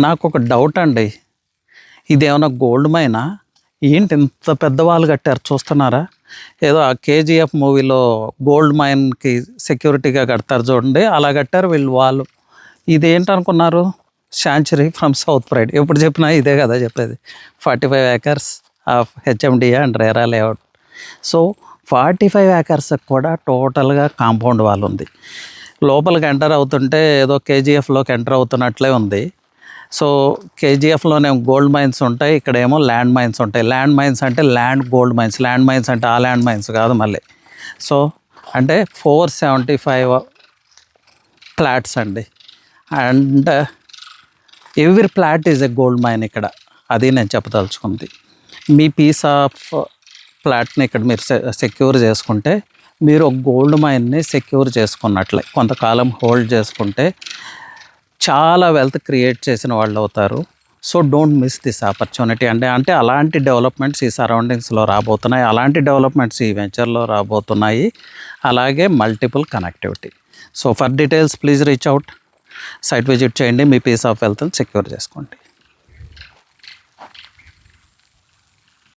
నాకు ఒక డౌట్ అండి. ఇదేమన్నా గోల్డ్ మైనా? ఏంటి ఇంత పెద్దవాళ్ళు కట్టారు చూస్తున్నారా? ఏదో ఆ కేజీఎఫ్ మూవీలో గోల్డ్ మైన్కి సెక్యూరిటీగా కడతారు చూడండి, అలా కట్టారు వీళ్ళు వాళ్ళు. ఇదేంటనుకున్నారు? Sanctuary from South Pride. ఎప్పుడు చెప్పినా ఇదే కదా చెప్పేది. 45 acres of HMDA and RERA layout. So 45 acres కూడా టోటల్గా కాంపౌండ్ వాల్ ఉంది. లోపలికి ఎంటర్ అవుతుంటే ఏదో కేజీఎఫ్లోకి ఎంటర్ అవుతున్నట్లే ఉంది. సో కేజీఎఫ్లోనే గోల్డ్ మైన్స్ ఉంటాయి, ఇక్కడేమో ల్యాండ్ మైన్స్ ఉంటాయి. ల్యాండ్ మైన్స్ అంటే land gold mines, land mines అంటే ఆ ల్యాండ్ మైన్స్ కాదు మళ్ళీ. సో అంటే 475 ప్లాట్స్ అండి. And every plot is a gold mine ఇక్కడ. అది నేను చెప్పదలుచుకుంది. మీ పీస్ ఆఫ్ ప్లాట్ని ఇక్కడ మీరు సెక్యూర్ చేసుకుంటే మీరు ఒక గోల్డ్ మైన్ని సెక్యూర్ చేసుకున్నట్లే. కొంతకాలం హోల్డ్ చేసుకుంటే చాలా వెల్త్ క్రియేట్ చేసిన వాళ్ళు అవుతారు. So don't miss this opportunity అంటే అలాంటి డెవలప్మెంట్స్ ఈ సరౌండింగ్స్లో రాబోతున్నాయి, అలాంటి డెవలప్మెంట్స్ ఈ వెంచర్లో రాబోతున్నాయి, అలాగే multiple connectivity. So for details please reach out, site visit చేయండి, మీ పీస్ ఆఫ్ వెల్త్ని సెక్యూర్ చేసుకోండి.